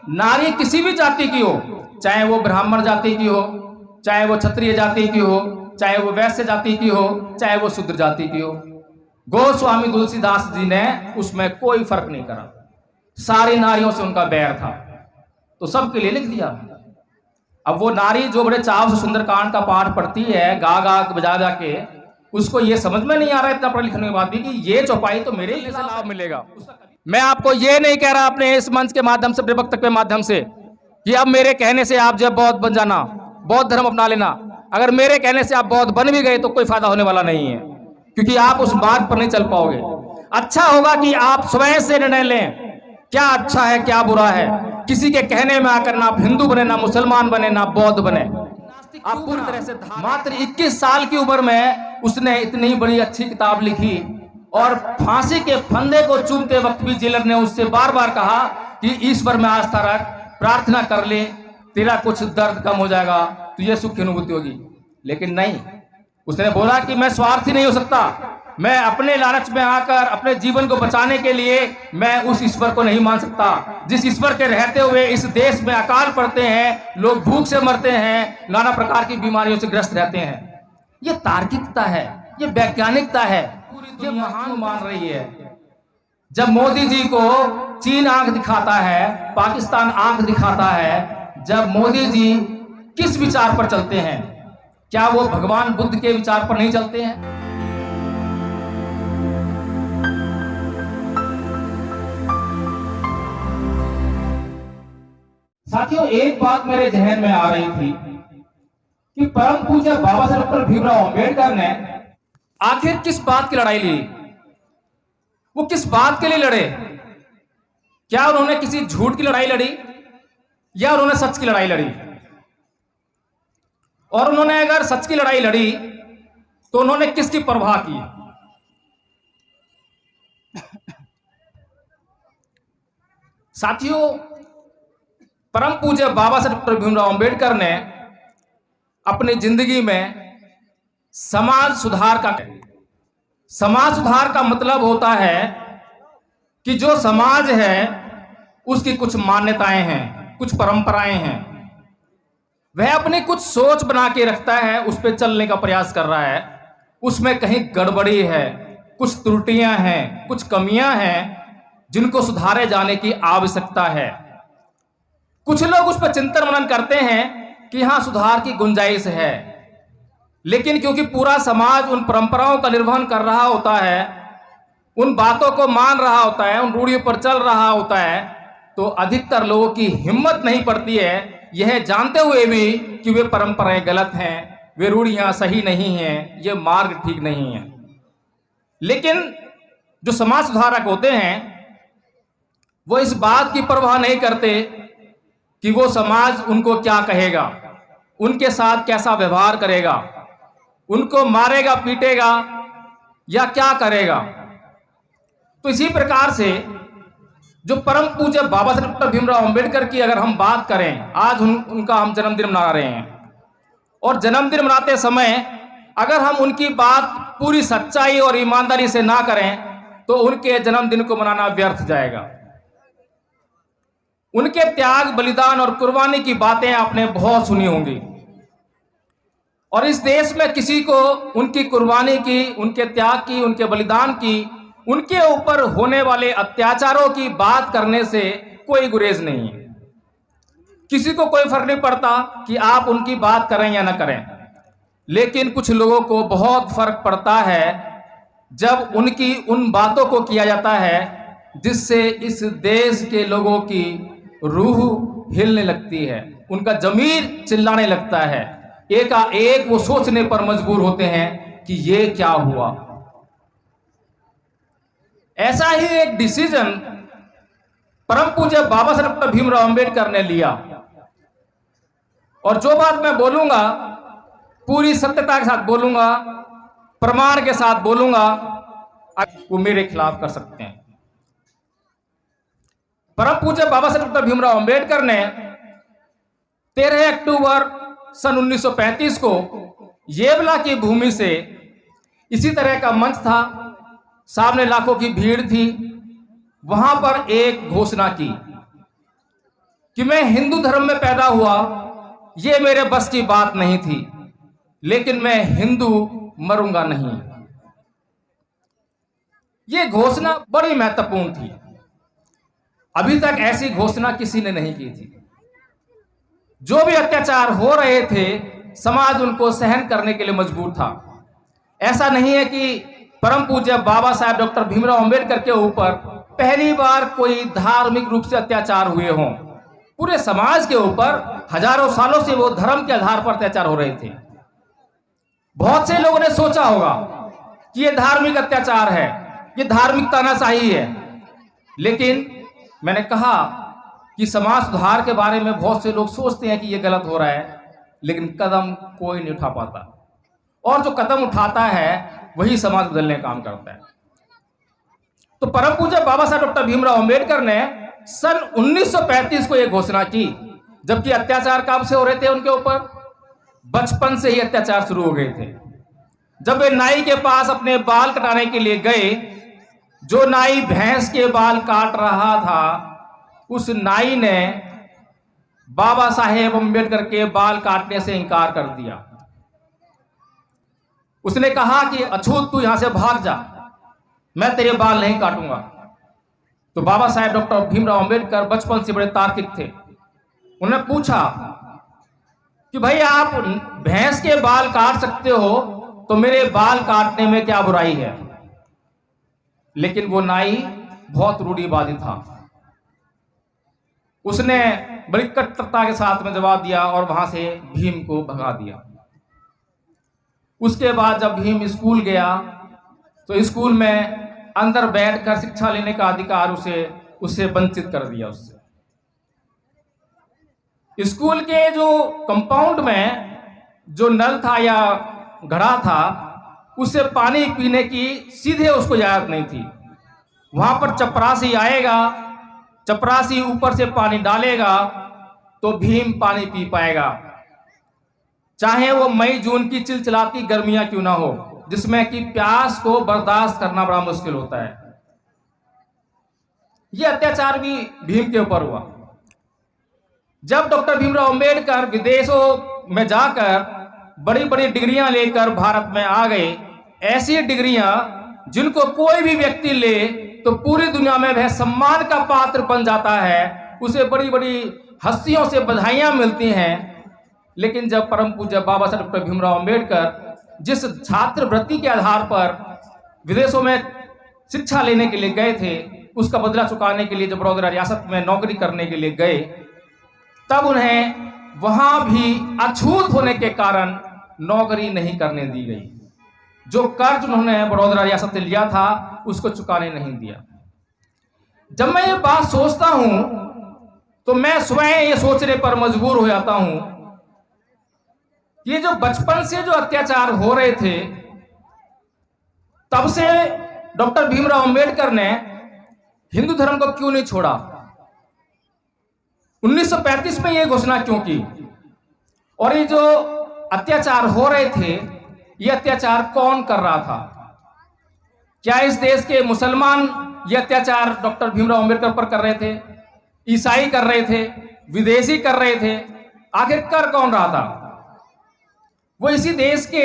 नारी किसी भी जाति की हो, चाहे वो ब्राह्मण जाति की हो, चाहे वो क्षत्रिय जाति की हो, चाहे वो वैश्य जाति की हो, चाहे वो शूद्र जाति की हो, गोस्वामी तुलसीदास जी ने उसमें कोई फर्क नहीं करा। सारी नारियों से उनका बैर था, तो सबके लिए लिख दिया। अब वो नारी जो बड़े चाव से सुंदरकांड का पाठ पढ़ती है, गा गा बजा जा के, उसको ये समझ में नहीं आ रहा इतना पढ़ लिखने के बाद भी कि ये चौपाई तो मेरे लिए लाभ मिलेगा। मैं आपको ये नहीं कह रहा अपने इस मंच के माध्यम से, अपने वक्तव्य के माध्यम से, कि अब मेरे कहने से आप जब बौद्ध बन जाना, बौद्ध धर्म अपना लेना। अगर मेरे कहने से आप बौद्ध बन भी गए तो कोई फायदा होने वाला नहीं है, क्योंकि आप उस मार्ग पर नहीं चल पाओगे। अच्छा होगा कि आप स्वयं से निर्णय लें, क्या अच्छा है क्या बुरा है। किसी के कहने में आकर ना आप हिंदू बने, ना मुसलमान बने, ना बौद्ध बने। आप पूरी तरह से मात्र 21 साल की उम्र में उसने इतनी बड़ी अच्छी किताब लिखी, और फांसी के फंदे को चूमते वक्त भी जेलर ने उससे बार बार कहा कि ईश्वर में आस्था रख, प्रार्थना कर ले, तेरा कुछ दर्द कम हो जाएगा, तुझे सुख की अनुभूति होगी। लेकिन नहीं, उसने बोला कि मैं स्वार्थी नहीं हो सकता, मैं अपने लालच में आकर अपने जीवन को बचाने के लिए मैं उस ईश्वर को नहीं मान सकता जिस ईश्वर के रहते हुए इस देश में अकाल पड़ते हैं, लोग भूख से मरते हैं, नाना प्रकार की बीमारियों से ग्रस्त रहते हैं। ये तार्किकता है, ये वैज्ञानिकता है, ये महान मान रही है। जब मोदी जी को चीन आंख दिखाता है, पाकिस्तान आंख दिखाता है, जब मोदी जी किस विचार पर चलते हैं? क्या वो भगवान बुद्ध के विचार पर नहीं चलते हैं? साथियों, एक बात मेरे जहन में आ रही थी कि परम पूज्य बाबा साहब डॉक्टर भीमराव अंबेडकर ने आखिर किस बात की लड़ाई ली? वो किस बात के लिए लड़े? क्या उन्होंने किसी झूठ की लड़ाई लड़ी या उन्होंने सच की लड़ाई लड़ी? और उन्होंने अगर सच की लड़ाई लड़ी तो उन्होंने किसकी परवाह की? साथियों, परम पूज्य बाबा साहब डॉक्टर भीमराव अंबेडकर ने अपनी जिंदगी में समाज सुधार का मतलब होता है कि जो समाज है उसकी कुछ मान्यताएं हैं, कुछ परंपराएं हैं, वह अपनी कुछ सोच बना के रखता है, उस पर चलने का प्रयास कर रहा है। उसमें कहीं गड़बड़ी है, कुछ त्रुटियां हैं, कुछ कमियां हैं जिनको सुधारे जाने की आवश्यकता है। कुछ लोग उस पर चिंतन मनन करते हैं कि हाँ, सुधार की गुंजाइश है, लेकिन क्योंकि पूरा समाज उन परंपराओं का निर्वहन कर रहा होता है, उन बातों को मान रहा होता है, उन रूढ़ियों पर चल रहा होता है, तो अधिकतर लोगों की हिम्मत नहीं पड़ती है, यह जानते हुए भी कि वे परंपराएं गलत हैं, वे रूढ़ियां सही नहीं हैं, ये मार्ग ठीक नहीं है। लेकिन जो समाज सुधारक होते हैं वो इस बात की परवाह नहीं करते कि वो समाज उनको क्या कहेगा, उनके साथ कैसा व्यवहार करेगा, उनको मारेगा पीटेगा या क्या करेगा। तो इसी प्रकार से जो परम पूज्य बाबा साहब डॉक्टर भीमराव अंबेडकर की अगर हम बात करें, आज उनका हम जन्मदिन मना रहे हैं, और जन्मदिन मनाते समय अगर हम उनकी बात पूरी सच्चाई और ईमानदारी से ना करें तो उनके जन्मदिन को मनाना व्यर्थ जाएगा। उनके त्याग, बलिदान और कुर्बानी की बातें आपने बहुत सुनी होंगी, और इस देश में किसी को उनकी कुर्बानी की, उनके त्याग की, उनके बलिदान की, उनके ऊपर होने वाले अत्याचारों की बात करने से कोई गुरेज नहीं है। किसी को कोई फर्क नहीं पड़ता कि आप उनकी बात करें या ना करें, लेकिन कुछ लोगों को बहुत फर्क पड़ता है जब उनकी उन बातों को किया जाता है जिससे इस देश के लोगों की रूह हिलने लगती है, उनका जमीर चिल्लाने लगता है, एकाएक वो सोचने पर मजबूर होते हैं कि ये क्या हुआ। ऐसा ही एक डिसीजन परम पूज्य बाबा साहब डॉक्टर भीमराव अंबेडकर ने लिया, और जो बात मैं बोलूंगा पूरी सत्यता के साथ बोलूंगा, प्रमाण के साथ बोलूंगा, वो मेरे खिलाफ कर सकते हैं। परम पूज्य बाबा साहब डॉक्टर भीमराव अंबेडकर ने 13 अक्टूबर सन 1935 को येवला की भूमि से, इसी तरह का मंच था, सामने लाखों की भीड़ थी, वहां पर एक घोषणा की कि मैं हिंदू धर्म में पैदा हुआ, ये मेरे बस की बात नहीं थी, लेकिन मैं हिंदू मरूंगा नहीं। ये घोषणा बड़ी महत्वपूर्ण थी। अभी तक ऐसी घोषणा किसी ने नहीं की थी। जो भी अत्याचार हो रहे थे, समाज उनको सहन करने के लिए मजबूर था। ऐसा नहीं है कि परम पूज्य बाबा साहेब डॉक्टर भीमराव अंबेडकर के ऊपर पहली बार कोई धार्मिक रूप से अत्याचार हुए हों। पूरे समाज के ऊपर हजारों सालों से वो धर्म के आधार पर अत्याचार हो रहे थे। बहुत से लोगों ने सोचा होगा कि ये धार्मिक अत्याचार है, ये धार्मिक तानाशाही है, लेकिन मैंने कहा कि समाज सुधार के बारे में बहुत से लोग सोचते हैं कि ये गलत हो रहा है, लेकिन कदम कोई नहीं उठा पाता, और जो कदम उठाता है वही समाज बदलने का काम करता है। तो परम पूज्य बाबा साहब डॉक्टर भीमराव अंबेडकर ने सन 1935 को यह घोषणा की, जबकि अत्याचार कब से हो रहे थे उनके ऊपर? बचपन से ही अत्याचार शुरू हो गए थे। जब वे नाई के पास अपने बाल कटाने के लिए गए, जो नाई भैंस के बाल काट रहा था, उस नाई ने बाबा साहेब अंबेडकर के बाल काटने से इनकार कर दिया। उसने कहा कि अछूत तू यहां से भाग जा, मैं तेरे बाल नहीं काटूंगा। तो बाबा साहेब डॉक्टर भीमराव अंबेडकर बचपन से बड़े तार्किक थे। उन्होंने पूछा कि भाई आप भैंस के बाल काट सकते हो, तो मेरे बाल काटने में क्या बुराई है? लेकिन वो नाई बहुत रूढ़िवादी था। उसने बड़ी कट्टरता के साथ में जवाब दिया और वहां से भीम को भगा दिया। उसके बाद जब भीम स्कूल गया, तो स्कूल में अंदर बैठकर शिक्षा लेने का अधिकार उसे वंचित कर दिया। उससे स्कूल के जो कंपाउंड में जो नल था या घड़ा था, उससे पानी पीने की सीधे उसको इजाजत नहीं थी। वहां पर चपरासी आएगा, चपरासी ऊपर से पानी डालेगा तो भीम पानी पी पाएगा, चाहे वो मई जून की चिलचिलाती गर्मियां क्यों ना हो, जिसमें कि प्यास को बर्दाश्त करना बड़ा मुश्किल होता है। यह अत्याचार भी भीम के ऊपर हुआ। जब डॉक्टर भीमराव अंबेडकर विदेशों में जाकर बड़ी बड़ी डिग्रियां लेकर भारत में आ गए, ऐसी डिग्रियां जिनको कोई भी व्यक्ति ले तो पूरी दुनिया में वह सम्मान का पात्र बन जाता है, उसे बड़ी बड़ी हस्तियों से बधाइयां मिलती हैं। लेकिन जब परम पूज्य बाबा साहब डॉक्टर भीमराव अंबेडकर जिस छात्रवृत्ति के आधार पर विदेशों में शिक्षा लेने के लिए गए थे, उसका बदला चुकाने के लिए जब बड़ौदा रियासत में नौकरी करने के लिए गए, तब उन्हें वहां भी अछूत होने के कारण नौकरी नहीं करने दी गई। जो कर्ज उन्होंने बड़ौदा रियासत से लिया था, उसको चुकाने नहीं दिया। जब मैं ये बात सोचता हूं तो मैं स्वयं ये सोचने पर मजबूर हो जाता हूं, ये जो बचपन से जो अत्याचार हो रहे थे, तब से डॉक्टर भीमराव अंबेडकर ने हिंदू धर्म को क्यों नहीं छोड़ा? 1935 में यह घोषणा क्यों की? और ये जो अत्याचार हो रहे थे, ये अत्याचार कौन कर रहा था? क्या इस देश के मुसलमान ये अत्याचार डॉक्टर भीमराव अंबेडकर पर कर रहे थे? ईसाई कर रहे थे? विदेशी कर रहे थे? आखिर कर कौन रहा था? वो इसी देश के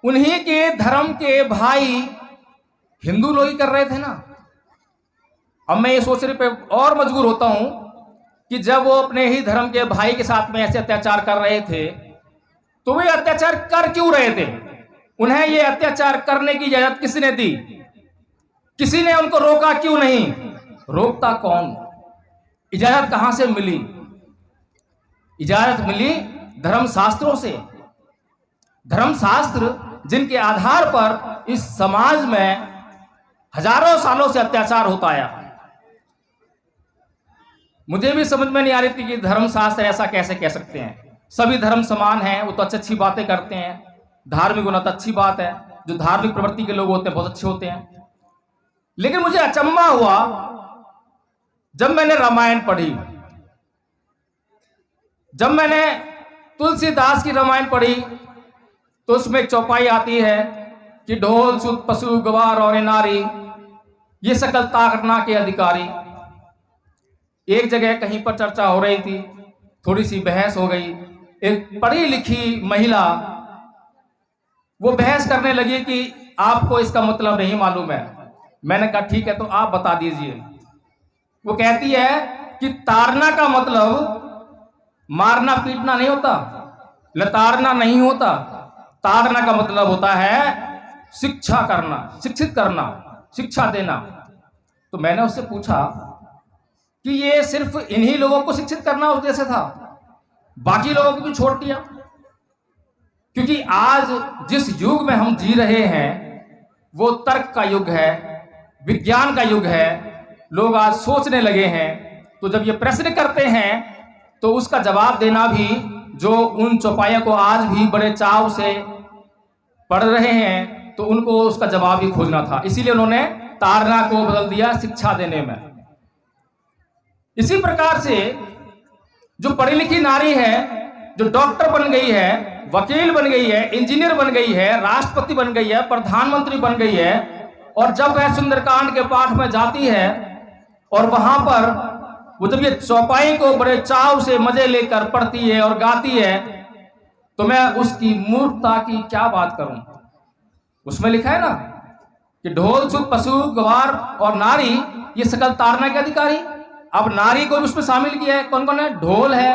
उन्हीं के धर्म के भाई हिंदू लोग ही कर रहे थे ना। अब मैं ये सोचने पे और मजबूर होता हूं कि जब वो अपने ही धर्म के भाई के साथ में ऐसे अत्याचार कर रहे थे, तो वे अत्याचार कर क्यों रहे थे? उन्हें ये अत्याचार करने की इजाजत किसने दी? किसी ने उनको रोका क्यों नहीं? रोकता कौन? इजाजत कहां से मिली? इजाजत मिली धर्मशास्त्रों से। धर्मशास्त्र जिनके आधार पर इस समाज में हजारों सालों से अत्याचार होता आया। मुझे भी समझ में नहीं आ रही थी कि धर्मशास्त्र ऐसा कैसे कह सकते हैं। सभी धर्म समान हैं, वो तो अच्छी अच्छी बातें करते हैं, धार्मिक होना तो अच्छी बात है, जो धार्मिक प्रवृत्ति के लोग होते हैं बहुत अच्छे होते हैं। लेकिन मुझे अचंभा हुआ जब मैंने रामायण पढ़ी, जब मैंने तुलसीदास की रामायण पढ़ी, तो उसमें चौपाई आती है कि ढोल सुत पशु गवार और नारी, ये सकल ताकना के अधिकारी। एक जगह कहीं पर चर्चा हो रही थी, थोड़ी सी बहस हो गई। एक पढ़ी लिखी महिला वो बहस करने लगी कि आपको इसका मतलब नहीं मालूम है। मैंने कहा ठीक है, तो आप बता दीजिए। वो कहती है कि ताड़ना का मतलब मारना पीटना नहीं होता, लताड़ना नहीं होता। ताड़ना का मतलब होता है शिक्षा करना, शिक्षित करना, शिक्षा देना। तो मैंने उससे पूछा कि ये सिर्फ इन्हीं लोगों को शिक्षित करना उद्देश्य था, बाकी लोगों को भी छोड़ दिया? क्योंकि आज जिस युग में हम जी रहे हैं वो तर्क का युग है, विज्ञान का युग है। लोग आज सोचने लगे हैं। तो जब ये प्रश्न करते हैं तो उसका जवाब देना भी, जो उन चौपाइयों को आज भी बड़े चाव से पढ़ रहे हैं, तो उनको उसका जवाब ही खोजना था। इसीलिए उन्होंने ताड़ना को बदल दिया शिक्षा देने में। इसी प्रकार से जो पढ़ी लिखी नारी है, जो डॉक्टर बन गई है, वकील बन गई है, इंजीनियर बन गई है, राष्ट्रपति बन गई है, प्रधानमंत्री बन गई है, और जब वह सुंदरकांड के पाठ में जाती है और वहां पर वो जब ये चौपाई को बड़े चाव से मजे लेकर पढ़ती है और गाती है, तो मैं उसकी मूर्खता की क्या बात करूं। उसमें लिखा है ना कि ढोल छुप पशु गवार और नारी ये सकल ताड़ना के अधिकारी। अब नारी को भी उसमें शामिल किया है। कौन कौन है? ढोल है,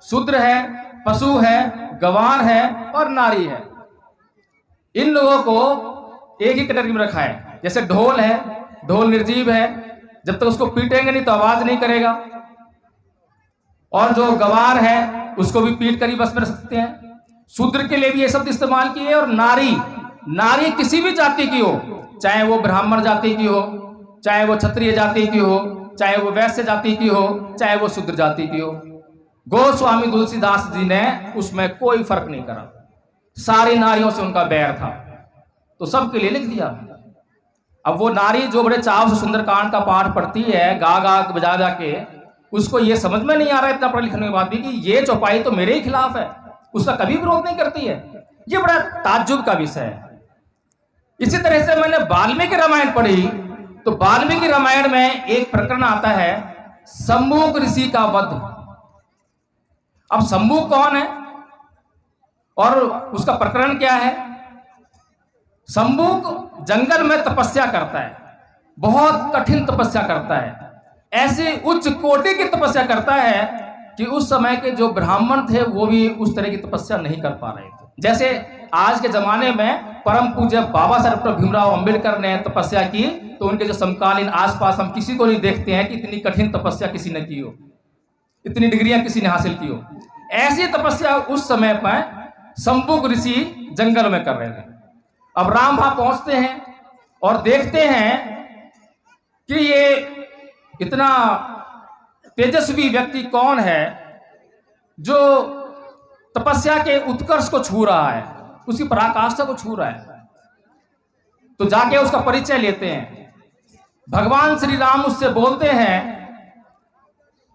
शूद्र है, पशु है, गवार है और नारी है। इन लोगों को एक ही कैटेगरी में रखा है। जैसे ढोल है, ढोल निर्जीव है, जब तक उसको पीटेंगे नहीं तो आवाज नहीं करेगा। और जो गवार है उसको भी पीट कर ही बस में रख सकते हैं। शूद्र के लिए भी ये शब्द इस्तेमाल किए। और नारी, नारी किसी भी जाति की हो, चाहे वो ब्राह्मण जाति की हो, चाहे वो क्षत्रिय जाति की हो, चाहे वो वैश्य जाति की हो, चाहे वो शूद्र जाति की हो। गोस्वामी तुलसीदास जी ने उसमें कोई फर्क नहीं करा। सारी नारियों से उनका बैर था, तो सबके लिए लिख दिया। अब वो नारी जो बड़े चाव से सुंदरकांड का पाठ पढ़ती है, गा गा बजा जा के, उसको ये समझ में नहीं आ रहा है इतना पढ़े लिखने के बाद भी कि ये चौपाई तो मेरे ही खिलाफ है, उसका कभी विरोध नहीं करती है। ये बड़ा ताज्जुब का विषय है। इसी तरह से मैंने वाल्मीकि रामायण पढ़ी, तो वाल्मीकि रामायण में एक प्रकरण आता है शंभुक ऋषि का वध। अब शंभुक कौन है और उसका प्रकरण क्या है? शंभुक जंगल में तपस्या करता है, बहुत कठिन तपस्या करता है। ऐसी उच्च कोटि की तपस्या करता है कि उस समय के जो ब्राह्मण थे वो भी उस तरह की तपस्या नहीं कर पा रहे थे। जैसे आज के जमाने में परम पूज्य बाबा साहब डॉक्टर भीमराव अंबेडकर ने तपस्या की, तो उनके जो समकालीन आसपास हम किसी को नहीं देखते हैं कि इतनी कठिन तपस्या किसी ने की हो, इतनी डिग्रियां किसी ने हासिल की हो। ऐसी तपस्या उस समय पर शंभुक ऋषि जंगल में कर रहे थे। अब राम वहां पहुंचते हैं और देखते हैं कि ये इतना तेजस्वी व्यक्ति कौन है जो तपस्या के उत्कर्ष को छू रहा है, उसकी पराकाष्ठा को छू रहा है। तो जाके उसका परिचय लेते हैं। भगवान श्री राम उससे बोलते हैं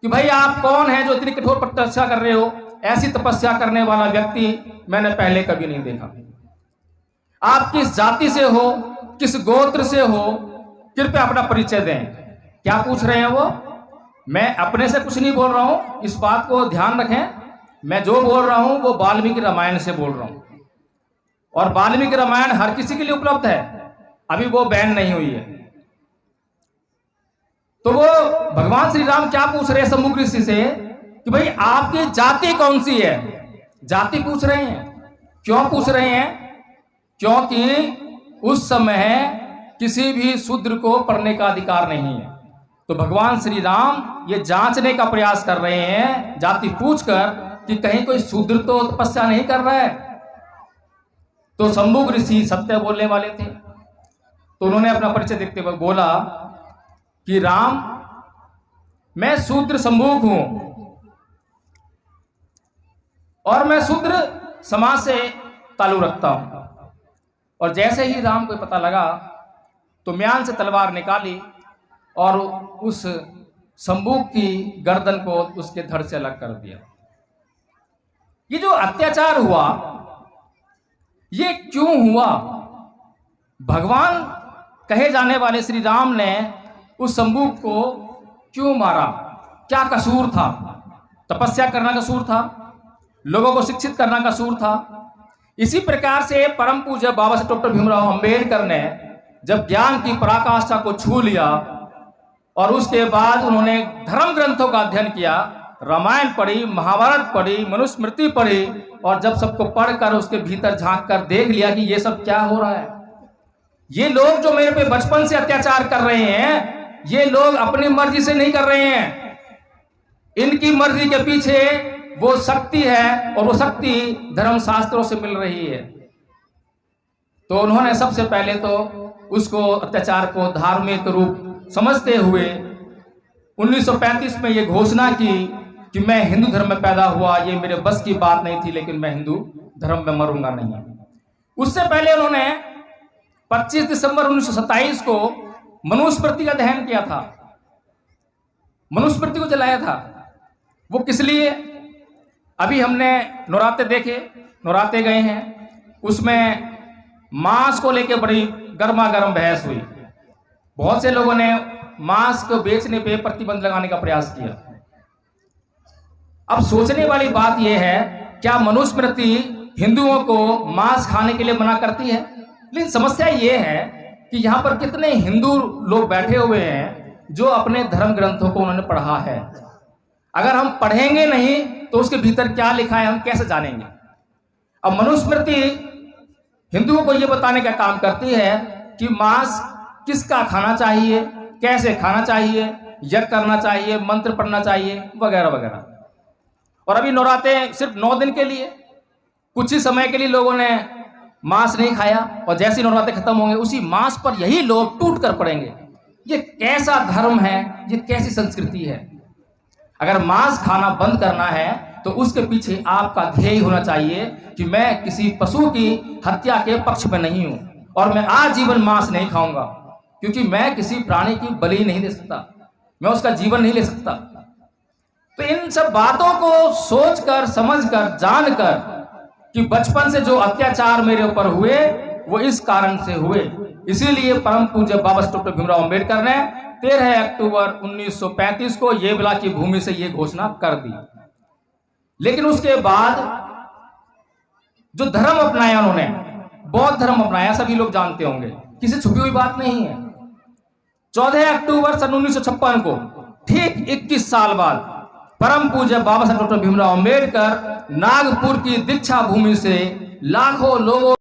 कि भाई आप कौन हैं जो इतनी कठोर तपस्या कर रहे हो? ऐसी तपस्या करने वाला व्यक्ति मैंने पहले कभी नहीं देखा। आप किस जाति से हो, किस गोत्र से हो, कृपया अपना परिचय दें। क्या पूछ रहे हैं वो? मैं अपने से कुछ नहीं बोल रहा हूं, इस बात को ध्यान रखें। मैं जो बोल रहा हूं वो वाल्मीकि रामायण से बोल रहा हूं, और वाल्मीकि रामायण हर किसी के लिए उपलब्ध है, अभी वो बैन नहीं हुई है। तो वो भगवान श्री राम क्या पूछ रहे हैं शंभुक ऋषि से कि भाई आपकी जाति कौन सी है? जाति पूछ रहे हैं। क्यों पूछ रहे हैं? क्योंकि उस समय किसी भी शूद्र को पढ़ने का अधिकार नहीं है। तो भगवान श्री राम ये जांचने का प्रयास कर रहे हैं जाति पूछकर कि कहीं कोई शूद्र तो तपस्या नहीं कर रहा है। तो शंभुक ऋषि सत्य बोलने वाले थे, तो उन्होंने अपना परिचय देते हुए बोला कि राम, मैं शूद्र शंभुक हूं और मैं शूद्र समाज से ताल्लुक रखता हूं। और जैसे ही राम को पता लगा तो म्यान से तलवार निकाली और उस शंभुक की गर्दन को उसके धड़ से अलग कर दिया। ये जो अत्याचार हुआ ये क्यों हुआ? भगवान कहे जाने वाले श्री राम ने उस शंभुक को क्यों मारा? क्या कसूर था? तपस्या करना कसूर था, लोगों को शिक्षित करना कसूर था। इसी प्रकार से परम पूज्य बाबा साहब डॉक्टर भीमराव अंबेडकर ने जब ज्ञान की पराकाष्ठा को छू लिया और उसके बाद उन्होंने धर्म ग्रंथों का अध्ययन किया, रामायण पढ़ी, महाभारत पढ़ी, मनुस्मृति पढ़ी, और जब सबको पढ़कर उसके भीतर झांक कर देख लिया कि ये सब क्या हो रहा है, ये लोग जो मेरे पे बचपन से अत्याचार कर रहे हैं, ये लोग अपनी मर्जी से नहीं कर रहे हैं, इनकी मर्जी के पीछे वो शक्ति है और वो शक्ति धर्म शास्त्रों से मिल रही है। तो उन्होंने सबसे पहले तो उसको अत्याचार को धार्मिक रूप समझते हुए 1935 में ये घोषणा की कि मैं हिंदू धर्म में पैदा हुआ, ये मेरे बस की बात नहीं थी, लेकिन मैं हिंदू धर्म में मरूंगा नहीं। उससे पहले उन्होंने 25 दिसंबर 1927 को मनुस्मृति का दहन किया था, मनुस्मृति को जलाया था। वो किस लिए? अभी हमने नौराते देखे, नौराते गए हैं, उसमें मांस को लेकर बड़ी गर्मा गर्म बहस हुई। बहुत से लोगों ने मांस को बेचने पे प्रतिबंध लगाने का प्रयास किया। अब सोचने वाली बात यह है, क्या मनुस्मृति हिंदुओं को मांस खाने के लिए मना करती है? लेकिन समस्या यह है कि यहाँ पर कितने हिंदू लोग बैठे हुए हैं जो अपने धर्म ग्रंथों को उन्होंने पढ़ा है। अगर हम पढ़ेंगे नहीं तो उसके भीतर क्या लिखा है हम कैसे जानेंगे? अब मनुस्मृति हिंदुओं को यह बताने का काम करती है कि मांस किसका खाना चाहिए, कैसे खाना चाहिए, यज्ञ करना चाहिए, मंत्र पढ़ना चाहिए, वगैरह वगैरह। और अभी नौराते सिर्फ 9 दिन के लिए, कुछ ही समय के लिए लोगों ने मांस नहीं खाया, और जैसे ही नौराते खत्म होंगे उसी मांस पर यही लोग टूट कर पड़ेंगे। ये कैसा धर्म है, ये कैसी संस्कृति है? अगर मांस खाना बंद करना है तो उसके पीछे आपका ध्येय होना चाहिए कि मैं किसी पशु की हत्या के पक्ष में नहीं हूं और मैं आजीवन मांस नहीं खाऊंगा, क्योंकि मैं किसी प्राणी की बलि नहीं दे सकता, मैं उसका जीवन नहीं ले सकता। तो इन सब बातों को सोचकर, समझकर, जानकर कि बचपन से जो अत्याचार मेरे ऊपर हुए वो इस कारण से हुए, इसीलिए परम पूज्य बाबा साहब डॉक्टर भीमराव अंबेडकर ने 13 अक्टूबर 1935 को येवला की भूमि से यह घोषणा कर दी। लेकिन उसके बाद जो धर्म अपनाया उन्होंने, बौद्ध धर्म अपनाया, सभी लोग जानते होंगे, किसी छुपी हुई बात नहीं है। 14 अक्टूबर सन 1956 को, ठीक 21 साल बाद, परम पूज्य बाबा साहब डॉक्टर भीमराव अंबेडकर नागपुर की दीक्षा भूमि से लाखों लोगों